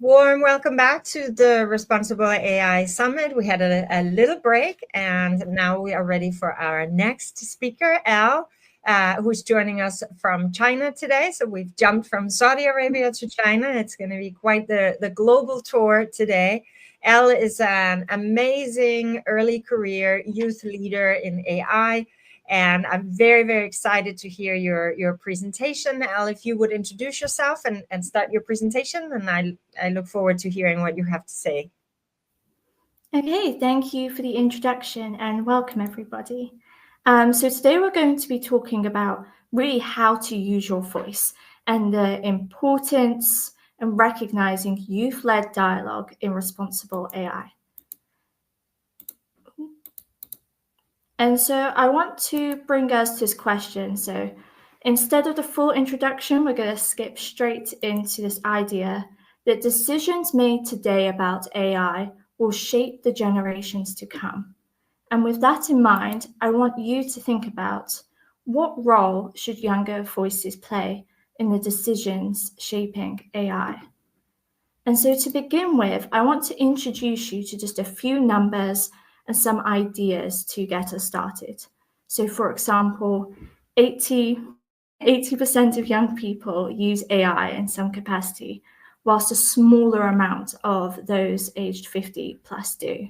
Warm welcome back to the Responsible AI Summit. We had a little break, and now we are ready for our next speaker, Elle, who's joining us from China today. So we've jumped from Saudi Arabia to China. It's going to be quite the global tour today. Elle is an amazing early career youth leader in AI. And I'm very, very excited to hear your presentation. Elle, if you would introduce yourself and start your presentation, and I look forward to hearing what you have to say. Okay, thank you for the introduction and welcome everybody. So today we're going to be talking about really how to use your voice and the importance and recognizing youth-led dialogue in responsible AI. And so I want to bring us to this question. So instead of the full introduction, we're going to skip straight into this idea that decisions made today about AI will shape the generations to come. And with that in mind, I want you to think about what role should younger voices play in the decisions shaping AI. And so to begin with, I want to introduce you to just a few numbers and some ideas to get us started. So for example, 80% of young people use AI in some capacity, whilst a smaller amount of those aged 50 plus do.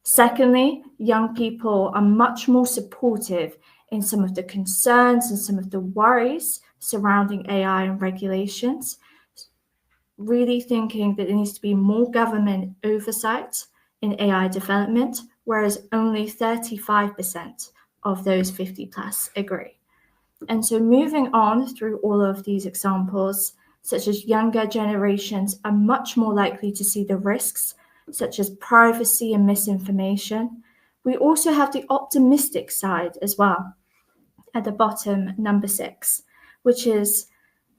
Secondly, young people are much more supportive in some of the concerns and some of the worries surrounding AI and regulations, really thinking that there needs to be more government oversight in AI development, whereas only 35% of those 50 plus agree. And so moving on through all of these examples, such as younger generations are much more likely to see the risks, such as privacy and misinformation. We also have the optimistic side as well at the bottom, number 6, which is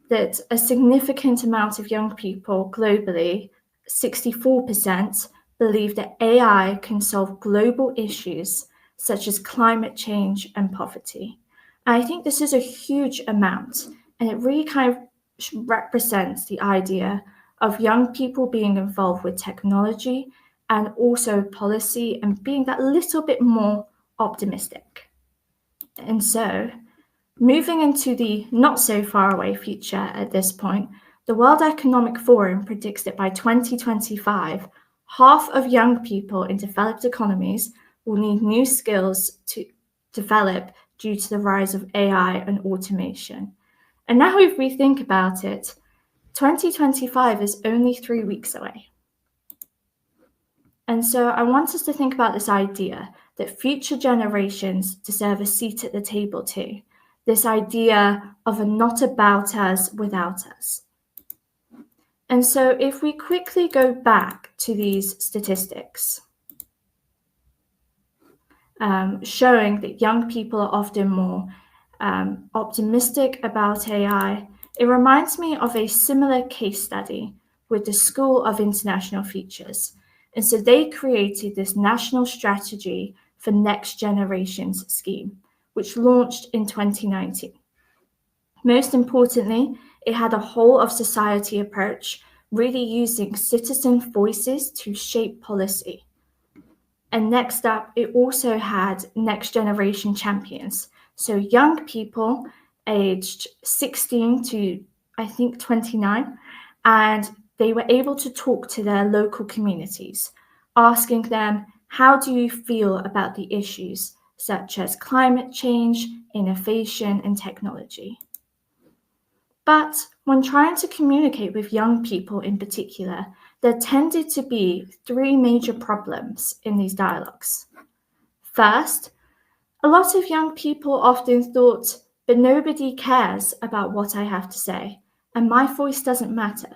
that a significant amount of young people globally, 64%, believe that AI can solve global issues such as climate change and poverty. I think this is a huge amount, and it really kind of represents the idea of young people being involved with technology and also policy and being that little bit more optimistic. And so, moving into the not so far away future at this point, the World Economic Forum predicts that by 2025, half of young people in developed economies will need new skills to develop due to the rise of AI and automation. And now if we think about it, 2025 is only 3 weeks away. And so I want us to think about this idea that future generations deserve a seat at the table too. This idea of a not about us without us. And so if we quickly go back to these statistics, showing that young people are often more optimistic about AI, it reminds me of a similar case study with the School of International Futures. And so they created this national strategy for next generations scheme, which launched in 2019. Most importantly, it had a whole of society approach, really using citizen voices to shape policy. And next up, it also had next generation champions. So young people aged 16 to, I think, 29, and they were able to talk to their local communities, asking them, how do you feel about the issues such as climate change, innovation, and technology? But when trying to communicate with young people in particular, there tended to be 3 major problems in these dialogues. First, a lot of young people often thought, but nobody cares about what I have to say, and my voice doesn't matter.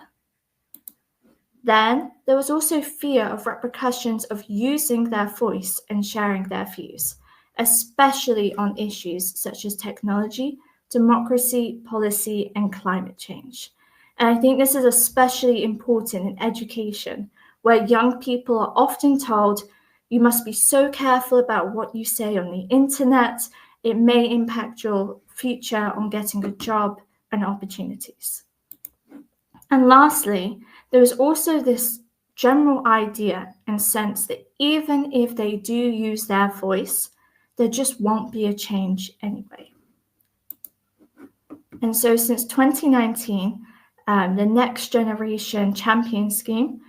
Then there was also fear of repercussions of using their voice and sharing their views, especially on issues such as technology, democracy, policy, and climate change. And I think this is especially important in education, where young people are often told, you must be so careful about what you say on the internet. It may impact your future on getting a job and opportunities. And lastly, there was also this general idea and sense that even if they do use their voice, there just won't be a change anyway. And so since 2019, the Next Generation Champion Scheme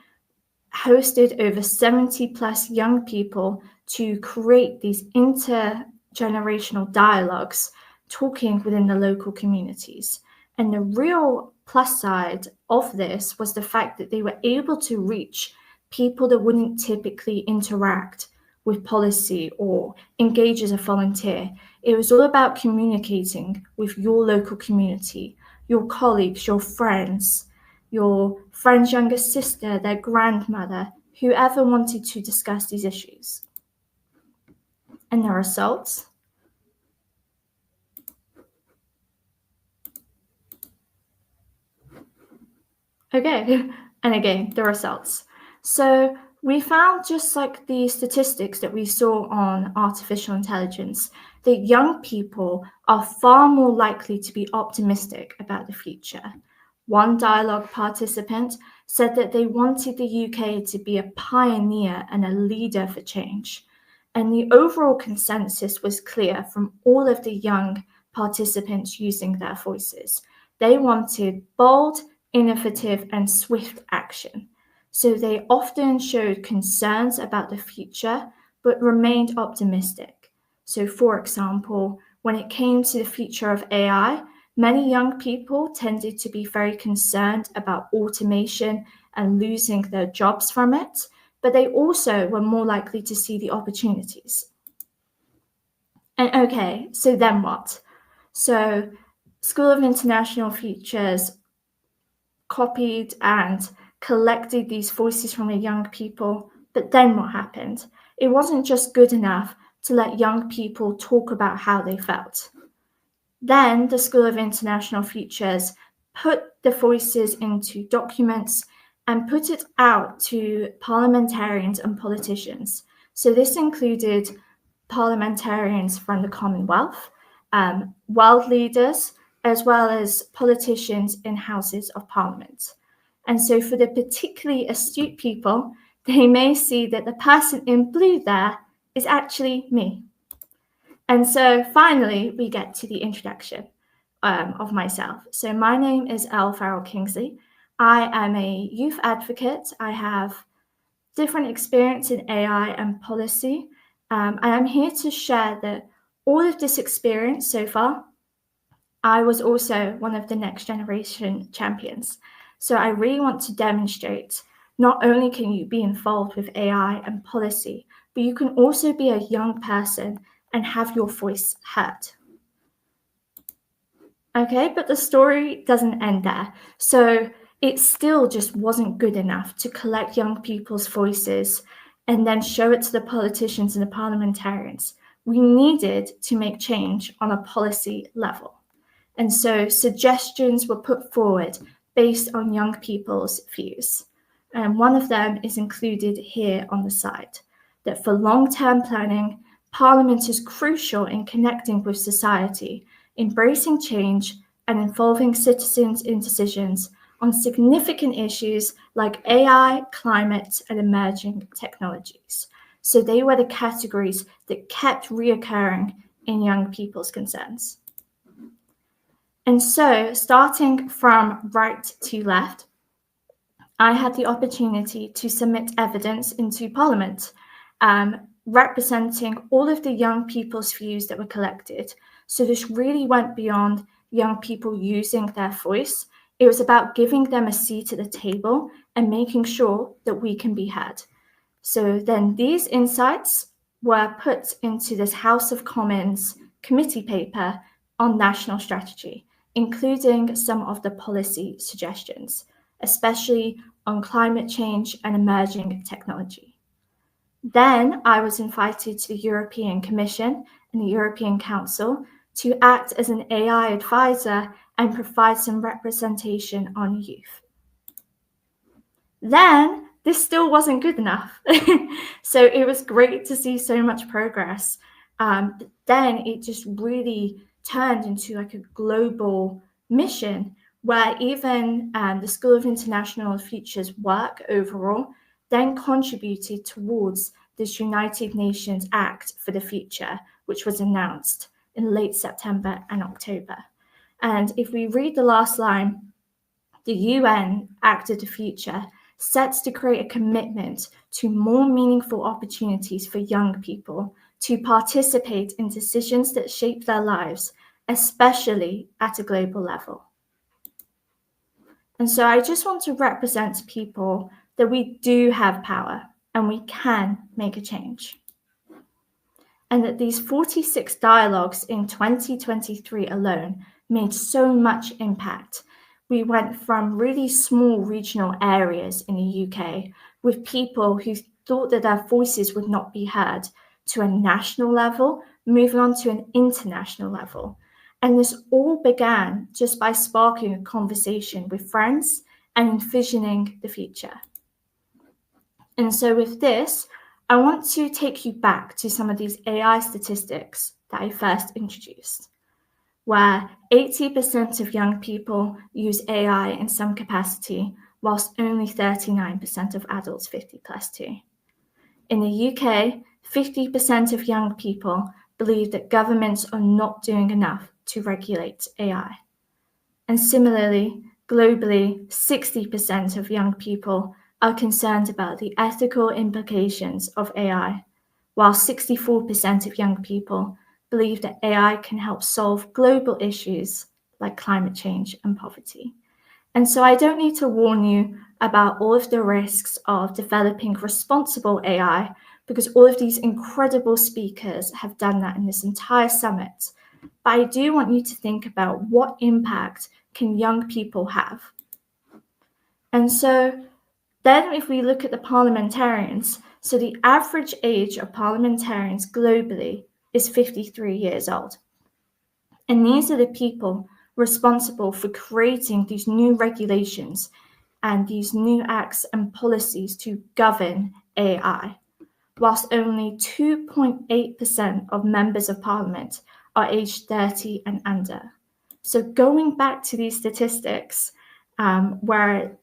hosted over 70 plus young people to create these intergenerational dialogues talking within the local communities. And the real plus side of this was the fact that they were able to reach people that wouldn't typically interact with policy or engage as a volunteer. It was all about communicating with your local community, your colleagues, your friends, your friend's younger sister, their grandmother, whoever wanted to discuss these issues. And the results? Okay, and again, the results. So we found, just like the statistics that we saw on artificial intelligence, that young people are far more likely to be optimistic about the future. One dialogue participant said that they wanted the UK to be a pioneer and a leader for change. And the overall consensus was clear from all of the young participants using their voices. They wanted bold, innovative, and swift action. So they often showed concerns about the future, but remained optimistic. So, for example, when it came to the future of AI, many young people tended to be very concerned about automation and losing their jobs from it, but they also were more likely to see the opportunities. And okay, so then what? So School of International Futures copied and collected these voices from the young people, but then what happened? It wasn't just good enough to let young people talk about how they felt. Then the School of International Futures put the voices into documents and put it out to parliamentarians and politicians. So this included parliamentarians from the Commonwealth, world leaders, as well as politicians in Houses of Parliament. And so for the particularly astute people, they may see that the person in blue there is actually me. And so finally, we get to the introduction of myself. So my name is Elle Farell-Kingsley. I am a youth advocate. I have different experience in AI and policy. And I'm here to share that all of this experience so far, I was also one of the next generation champions. So I really want to demonstrate not only can you be involved with AI and policy, but you can also be a young person and have your voice heard. Okay, but the story doesn't end there. So it still just wasn't good enough to collect young people's voices and then show it to the politicians and the parliamentarians. We needed to make change on a policy level. And so suggestions were put forward based on young people's views. And one of them is included here on the side, that for long-term planning, Parliament is crucial in connecting with society, embracing change, and involving citizens in decisions on significant issues like AI, climate, and emerging technologies. So they were the categories that kept reoccurring in young people's concerns. And so, starting from right to left, I had the opportunity to submit evidence into Parliament, representing all of the young people's views that were collected. So this really went beyond young people using their voice. It was about giving them a seat at the table and making sure that we can be heard. So then these insights were put into this House of Commons committee paper on national strategy, including some of the policy suggestions, especially on climate change and emerging technology. Then I was invited to the European Commission and the European Council to act as an AI advisor and provide some representation on youth. Then this still wasn't good enough. So it was great to see so much progress. But then it just really turned into like a global mission where even the School of International Futures work overall then contributed towards this United Nations Act for the Future, which was announced in late September and October. And if we read the last line, the UN Act of the Future sets to create a commitment to more meaningful opportunities for young people to participate in decisions that shape their lives, especially at a global level. And so I just want to represent to people that we do have power and we can make a change. And that these 46 dialogues in 2023 alone made so much impact. We went from really small regional areas in the UK with people who thought that their voices would not be heard to a national level, moving on to an international level. And this all began just by sparking a conversation with friends and envisioning the future. And so with this, I want to take you back to some of these AI statistics that I first introduced, where 80% of young people use AI in some capacity, whilst only 39% of adults 50 plus do. In the UK, 50% of young people believe that governments are not doing enough to regulate AI. And similarly, globally, 60% of young people are concerned about the ethical implications of AI, while 64% of young people believe that AI can help solve global issues like climate change and poverty. And so I don't need to warn you about all of the risks of developing responsible AI, because all of these incredible speakers have done that in this entire summit. But I do want you to think about what impact can young people have. And so then if we look at the parliamentarians, so the average age of parliamentarians globally is 53 years old. And these are the people responsible for creating these new regulations and these new acts and policies to govern AI, whilst only 2.8% of members of parliament are aged 30 and under. So going back to these statistics, where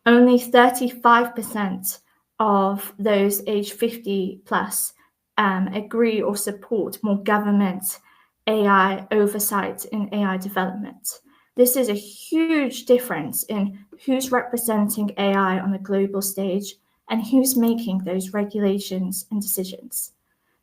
only 35% of those aged 50 plus agree or support more government AI oversight in AI development. This is a huge difference in who's representing AI on the global stage and who's making those regulations and decisions.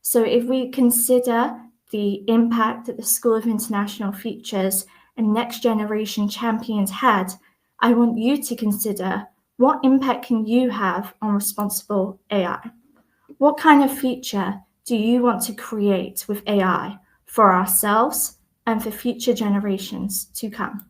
So if we consider the impact that the School of International Futures and Next Generation Champions had, I want you to consider, what impact can you have on responsible AI? What kind of future do you want to create with AI for ourselves and for future generations to come?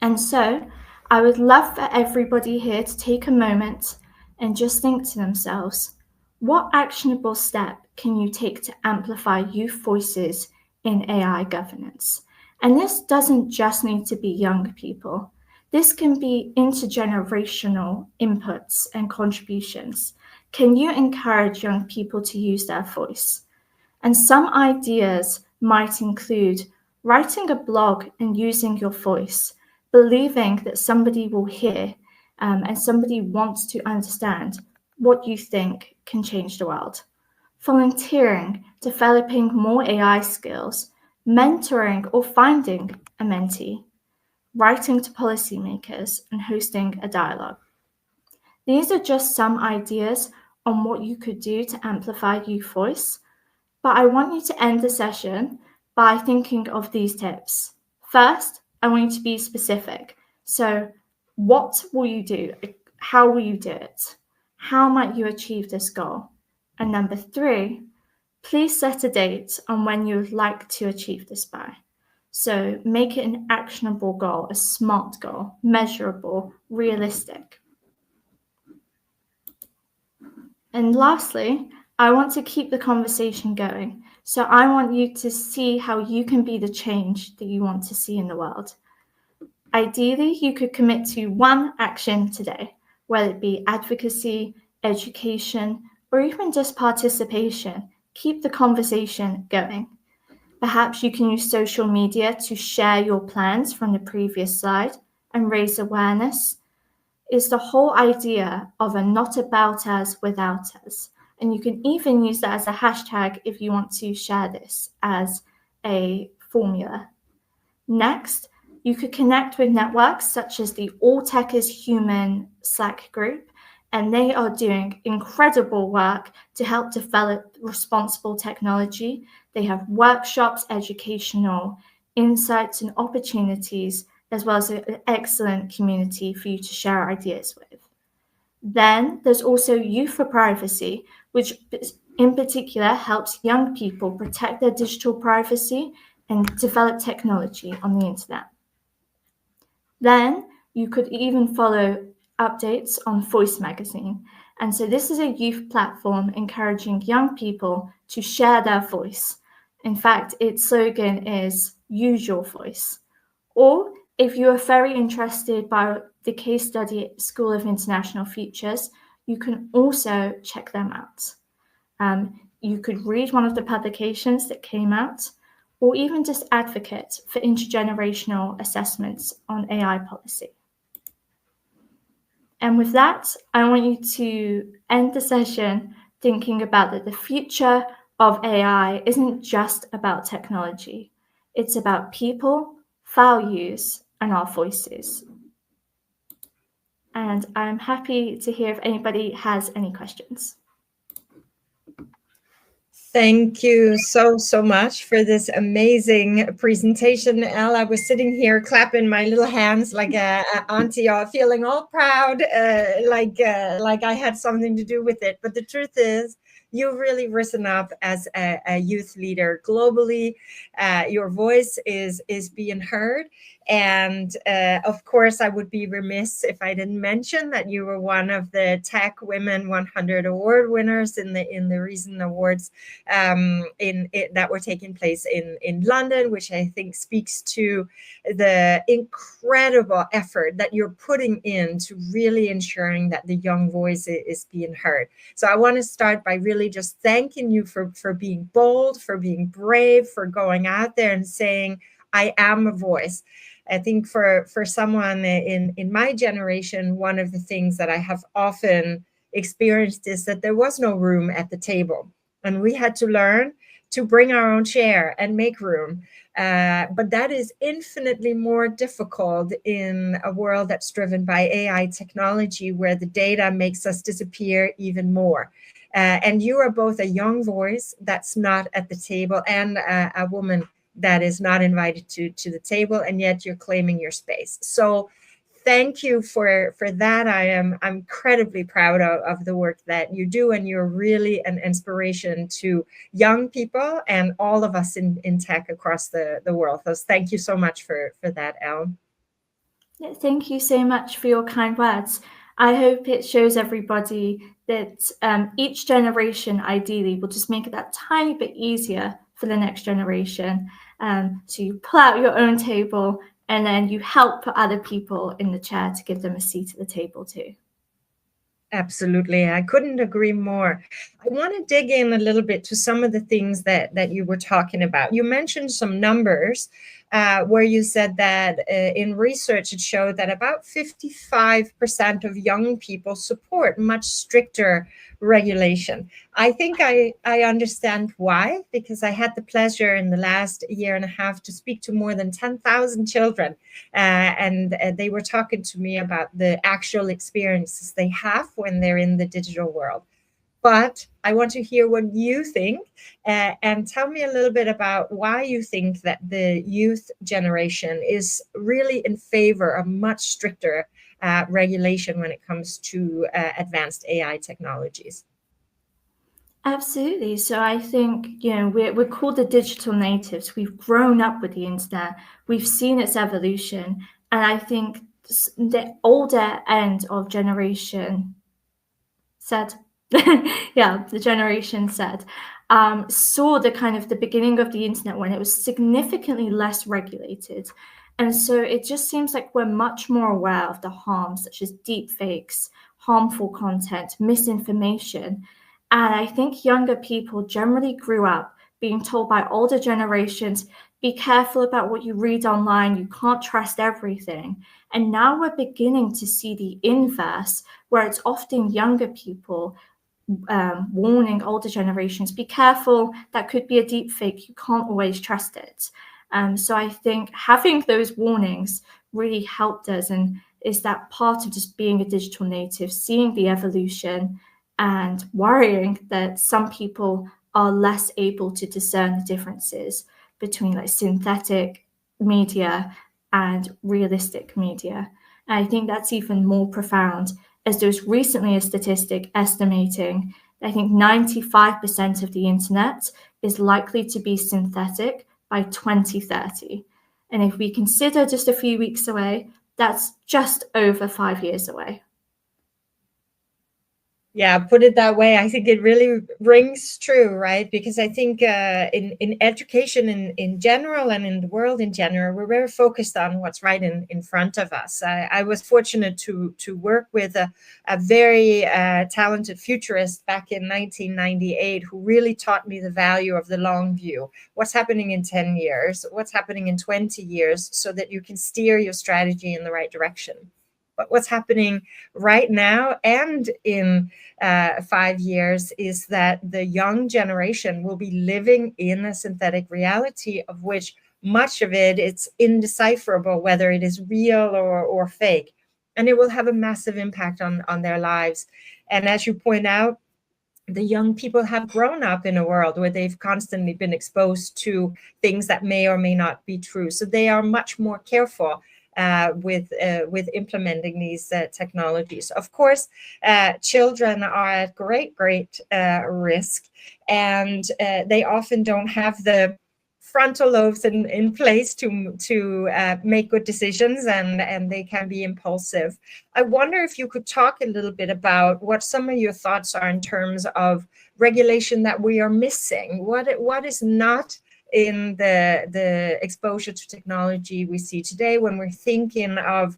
And so I would love for everybody here to take a moment and just think to themselves, what actionable step can you take to amplify youth voices in AI governance? And this doesn't just need to be young people. This can be intergenerational inputs and contributions. Can you encourage young people to use their voice? And some ideas might include writing a blog and using your voice, believing that somebody will hear and somebody wants to understand what you think can change the world. Volunteering, developing more AI skills, mentoring or finding a mentee, writing to policymakers, and hosting a dialogue. These are just some ideas on what you could do to amplify youth voice, but I want you to end the session by thinking of these tips. First, I want you to be specific. So what will you do? How will you do it? How might you achieve this goal? And number 3, please set a date on when you would like to achieve this by. So make it an actionable goal, a SMART goal, measurable, realistic. And lastly, I want to keep the conversation going. So I want you to see how you can be the change that you want to see in the world. Ideally, you could commit to one action today, whether it be advocacy, education, or even just participation. Keep the conversation going. Perhaps you can use social media to share your plans from the previous slide and raise awareness. It's the whole idea of a not about us without us. And you can even use that as a hashtag if you want to share this as a formula. Next, you could connect with networks such as the All Tech is Human Slack group, and they are doing incredible work to help develop responsible technology. They have workshops, educational insights and opportunities, as well as an excellent community for you to share ideas with. Then there's also Youth for Privacy, which in particular helps young people protect their digital privacy and develop technology on the internet. Then you could even follow updates on Voice magazine. And so this is a youth platform encouraging young people to share their voice. In fact, its slogan is "Use your voice." Or if you are very interested by the case study at School of International Futures, you can also check them out. You could read one of the publications that came out, or even just advocate for intergenerational assessments on AI policy. And with that, I want you to end the session thinking about that the future of AI isn't just about technology. It's about people, values, and our voices. And I'm happy to hear if anybody has any questions. Thank you so much for this amazing presentation, Elle. I was sitting here clapping my little hands like a auntie, feeling all proud, like I had something to do with it. But the truth is, you've really risen up as a youth leader globally. Your voice is being heard. And of course, I would be remiss if I didn't mention that you were one of the Tech Women 100 Award winners in the recent awards that were taking place in London, which I think speaks to the incredible effort that you're putting into really ensuring that the young voice is being heard. So I want to start by really just thanking you for being bold, for being brave, for going out there and saying, I am a voice. I think for someone in my generation, one of the things that I have often experienced is that there was no room at the table. And we had to learn to bring our own chair and make room. But that is infinitely more difficult in a world that's driven by AI technology, where the data makes us disappear even more. And you are both a young voice that's not at the table and a woman that is not invited to the table, and yet you're claiming your space. So thank you for that. I'm incredibly proud of the work that you do, and you're really an inspiration to young people and all of us in tech across the world. So thank you so much for that, Elle. Yeah, thank you so much for your kind words. I hope it shows everybody that each generation ideally will just make it that tiny bit easier for the next generation. So you pull out your own table and then you help put other people in the chair to give them a seat at the table too. Absolutely. I couldn't agree more. I want to dig in a little bit to some of the things that you were talking about. You mentioned some numbers where you said that in research, it showed that about 55% of young people support much stricter regulation. I think I understand why, because I had the pleasure in the last year and a half to speak to more than 10,000 children. And they were talking to me about the actual experiences they have when they're in the digital world. But I want to hear what you think, and tell me a little bit about why you think that the youth generation is really in favor of much stricter regulation when it comes to advanced AI technologies. Absolutely. So I think, we're called the digital natives. We've grown up with the internet. We've seen its evolution. And I think the older end of Generation Z, the Generation Z, saw the kind of the beginning of the internet when it was significantly less regulated. And so it just seems like we're much more aware of the harms, such as deepfakes, harmful content, misinformation. And I think younger people generally grew up being told by older generations, be careful about what you read online, you can't trust everything. And now we're beginning to see the inverse, where it's often younger people warning older generations, be careful, that could be a deep fake, you can't always trust it. So I think having those warnings really helped us, and is that part of just being a digital native, seeing the evolution and worrying that some people are less able to discern the differences between like synthetic media and realistic media. And I think that's even more profound, as there was recently a statistic estimating that I think 95% of the internet is likely to be synthetic by 2030. And if we consider just a few weeks away, that's just over 5 years away. Yeah, put it that way. I think it really rings true, right? Because I think in education in general and in the world in general, we're very focused on what's right in front of us. I was fortunate to work with a very talented futurist back in 1998 who really taught me the value of the long view. What's happening in 10 years? What's happening in 20 years? So that you can steer your strategy in the right direction. But what's happening right now and in 5 years is that the young generation will be living in a synthetic reality of which much of it it's indecipherable whether it is real or fake. And it will have a massive impact on their lives. And as you point out, the young people have grown up in a world where they've constantly been exposed to things that may or may not be true. So they are much more careful with implementing these technologies. Of course, children are at great risk, and they often don't have the frontal lobes in place to make good decisions, and they can be impulsive. I wonder if you could talk a little bit about what some of your thoughts are in terms of regulation that we are missing. What is not in the exposure to technology we see today when we're thinking of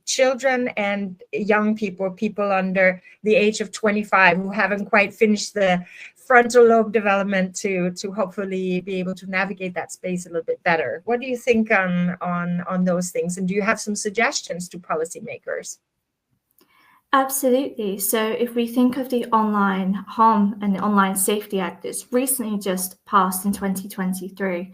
children and young people under the age of 25 who haven't quite finished the frontal lobe development to hopefully be able to navigate that space a little bit better. What do you think on those things? And do you have some suggestions to policymakers? Absolutely. So if we think of the Online Harm and the Online Safety Act that's recently just passed in 2023,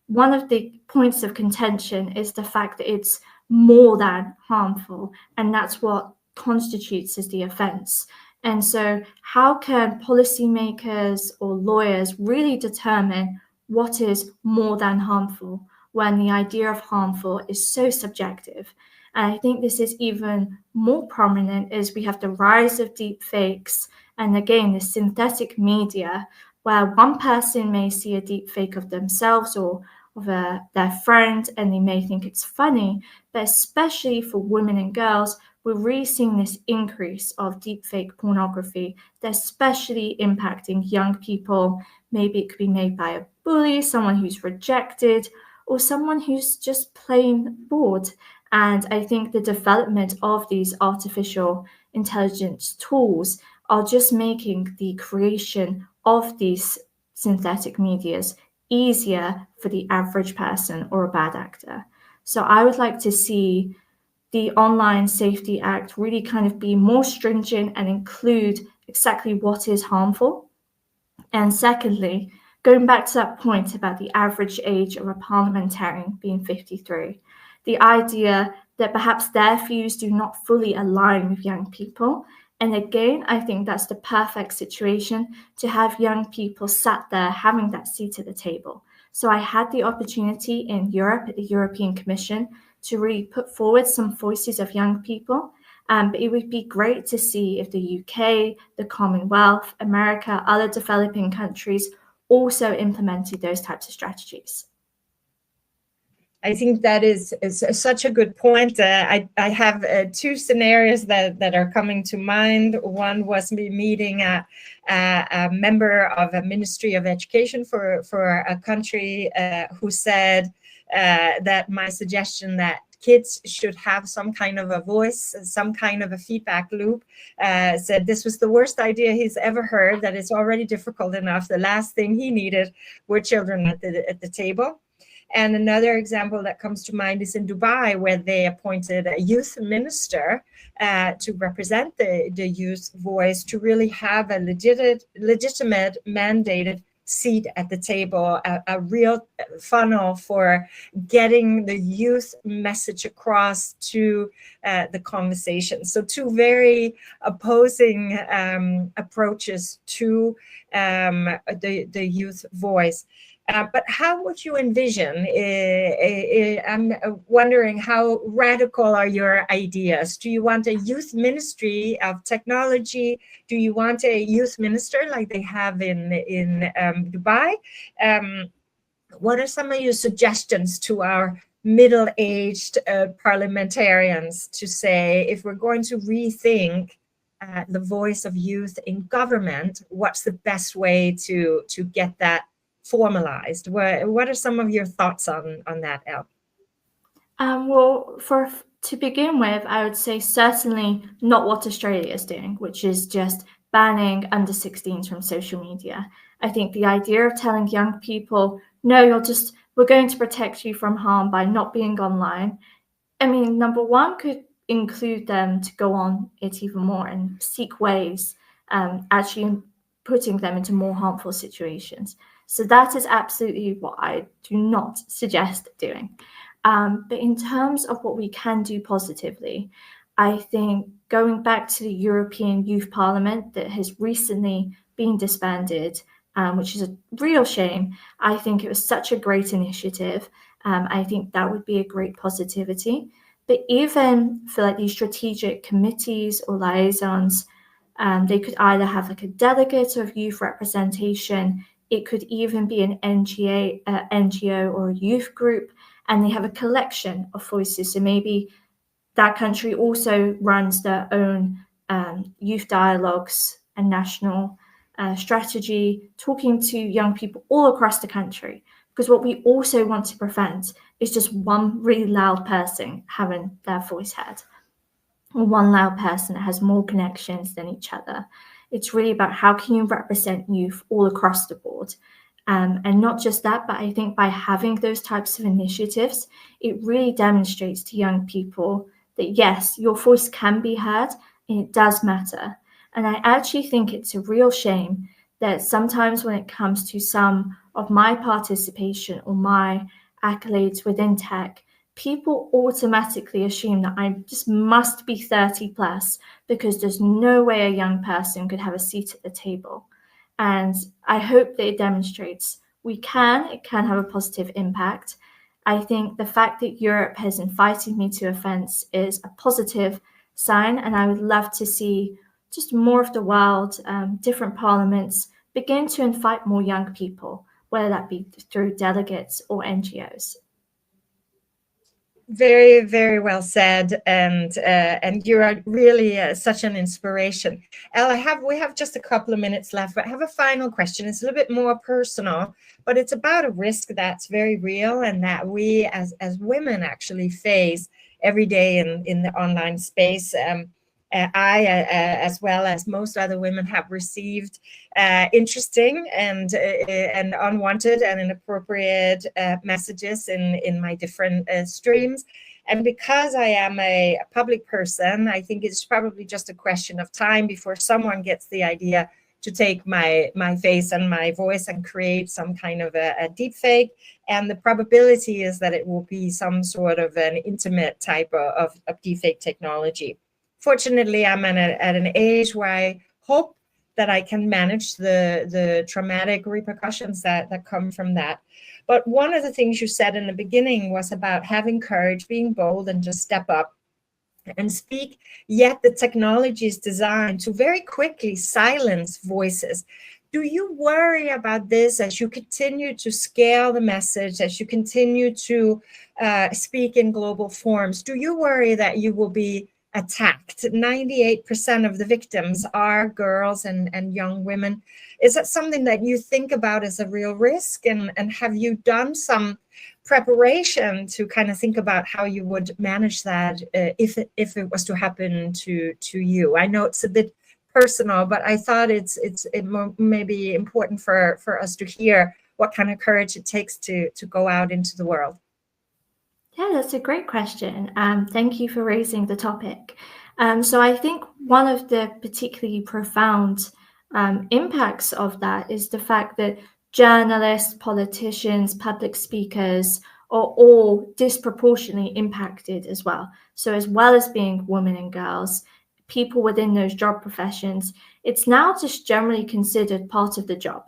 one of the points of contention is the fact that it's more than harmful, and that's what constitutes as the offence. And so how can policymakers or lawyers really determine what is more than harmful when the idea of harmful is so subjective? And I think this is even more prominent as we have the rise of deep fakes and again, the synthetic media, where one person may see a deep fake of themselves or of their friend and they may think it's funny, but especially for women and girls, we're really seeing this increase of deepfake pornography that's especially impacting young people. Maybe it could be made by a bully, someone who's rejected, or someone who's just plain bored. And I think the development of these artificial intelligence tools are just making the creation of these synthetic medias easier for the average person or a bad actor. So I would like to see the Online Safety Act really kind of be more stringent and include exactly what is harmful. And secondly, going back to that point about the average age of a parliamentarian being 53, the idea that perhaps their views do not fully align with young people. And again, I think that's the perfect situation to have young people sat there having that seat at the table. So I had the opportunity in Europe at the European Commission to really put forward some voices of young people. But it would be great to see if the UK, the Commonwealth, America, other developing countries also implemented those types of strategies. I think that is such a good point. I have two scenarios that are coming to mind. One was me meeting a member of a Ministry of Education for a country who said that my suggestion that kids should have some kind of a voice, some kind of a feedback loop. Said this was the worst idea he's ever heard, that it's already difficult enough. The last thing he needed were children at the table. And another example that comes to mind is in Dubai, where they appointed a youth minister to represent the youth voice, to really have a legitimate mandated seat at the table, a real funnel for getting the youth message across to the conversation. So two very opposing approaches to the youth voice. But how would you envision? I'm wondering, how radical are your ideas? Do you want a youth ministry of technology? Do you want a youth minister like they have in Dubai? What are some of your suggestions to our middle-aged parliamentarians to say, if we're going to rethink the voice of youth in government, what's the best way to get that formalized? What are some of your thoughts on that, Elle? Well, to begin with, I would say certainly not what Australia is doing, which is just banning under 16s from social media. I think the idea of telling young people, no, we're going to protect you from harm by not being online. I mean, number one could include them to go on it even more and seek ways, actually putting them into more harmful situations. So that is absolutely what I do not suggest doing. But in terms of what we can do positively, I think going back to the European Youth Parliament that has recently been disbanded, which is a real shame. I think it was such a great initiative. I think that would be a great positivity. But even for like these strategic committees or liaisons, they could either have like a delegate of youth representation. It could even be an NGO or a youth group, and they have a collection of voices. So maybe that country also runs their own youth dialogues and national strategy, talking to young people all across the country. Because what we also want to prevent is just one really loud person having their voice heard, or one loud person that has more connections than each other. It's really about how can you represent youth all across the board. And not just that, but I think by having those types of initiatives, it really demonstrates to young people that yes, your voice can be heard and it does matter. And I actually think it's a real shame that sometimes when it comes to some of my participation or my accolades within tech, people automatically assume that I just must be 30 plus because there's no way a young person could have a seat at the table. And I hope that it demonstrates it can have a positive impact. I think the fact that Europe has invited me to events is a positive sign, and I would love to see just more of the world, different parliaments begin to invite more young people, whether that be through delegates or NGOs. Very, very well said, and you are really such an inspiration. Elle, we have just a couple of minutes left, but I have a final question. It's a little bit more personal, but it's about a risk that's very real and that we as women actually face every day in the online space. I, as well as most other women, have received interesting and unwanted and inappropriate messages in my different streams. And because I am a public person, I think it's probably just a question of time before someone gets the idea to take my face and my voice and create some kind of a deep fake. And the probability is that it will be some sort of an intimate type of deep fake technology. Fortunately, I'm at an age where I hope that I can manage the traumatic repercussions that come from that. But one of the things you said in the beginning was about having courage, being bold, and just step up and speak. Yet the technology is designed to very quickly silence voices. Do you worry about this as you continue to scale the message, as you continue to speak in global forums? Do you worry that you will be attacked? 98% of the victims are girls and young women. Is that something that you think about as a real risk? And have you done some preparation to kind of think about how you would manage that if it was to happen to you? I know it's a bit personal, but I thought it may be important for us to hear what kind of courage it takes to go out into the world. Yeah, that's a great question. Thank you for raising the topic. So I think one of the particularly profound impacts of that is the fact that journalists, politicians, public speakers are all disproportionately impacted as well. So as well as being women and girls, people within those job professions, it's now just generally considered part of the job.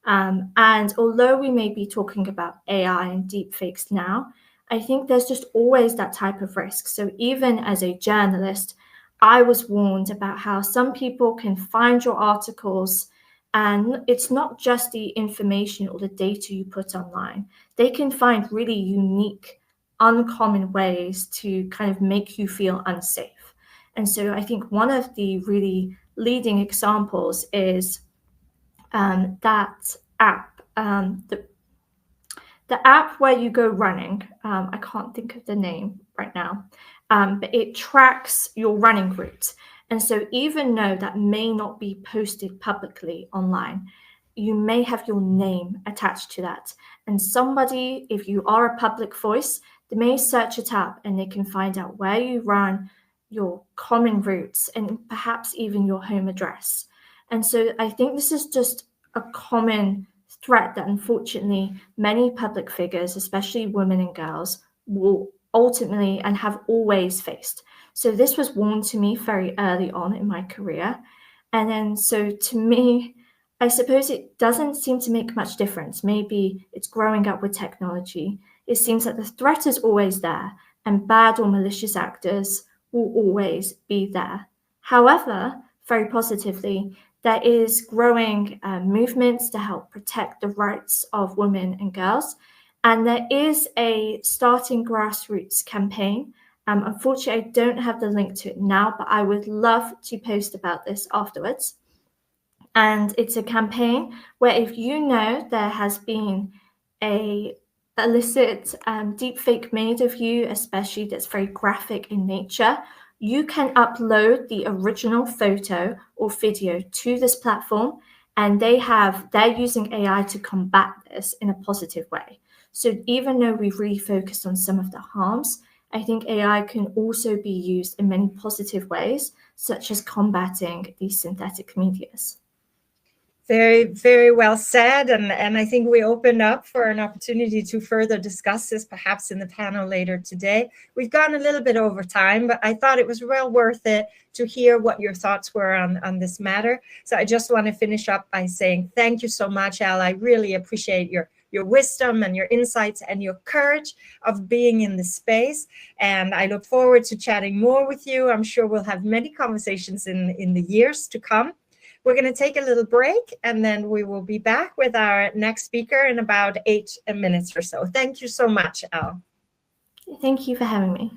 And although we may be talking about AI and deepfakes now, I think there's just always that type of risk. So even as a journalist, I was warned about how some people can find your articles, and it's not just the information or the data you put online. They can find really unique, uncommon ways to kind of make you feel unsafe. And so I think one of the really leading examples is that app, the app where you go running. I can't think of the name right now, but it tracks your running route. And so even though that may not be posted publicly online, you may have your name attached to that. And somebody, if you are a public voice, they may search it up and they can find out where you run, your common routes, and perhaps even your home address. And so I think this is just a common threat that unfortunately many public figures, especially women and girls, will ultimately and have always faced. So this was warned to me very early on in my career. And then so to me, I suppose it doesn't seem to make much difference. Maybe it's growing up with technology. It seems that the threat is always there and bad or malicious actors will always be there. However, very positively, there is growing movements to help protect the rights of women and girls. And there is a starting grassroots campaign. Unfortunately, I don't have the link to it now, but I would love to post about this afterwards. And it's a campaign where if you know there has been a illicit deepfake made of you, especially that's very graphic in nature, you can upload the original photo or video to this platform, and they're using AI to combat this in a positive way. So even though we've really focused on some of the harms, I think AI can also be used in many positive ways, such as combating these synthetic medias. Very, very well said. And I think we opened up for an opportunity to further discuss this, perhaps in the panel later today. We've gone a little bit over time, but I thought it was well worth it to hear what your thoughts were on this matter. So I just want to finish up by saying thank you so much, Elle. I really appreciate your wisdom and your insights and your courage of being in this space. And I look forward to chatting more with you. I'm sure we'll have many conversations in the years to come. We're going to take a little break, and then we will be back with our next speaker in about 8 minutes or so. Thank you so much, Elle. Thank you for having me.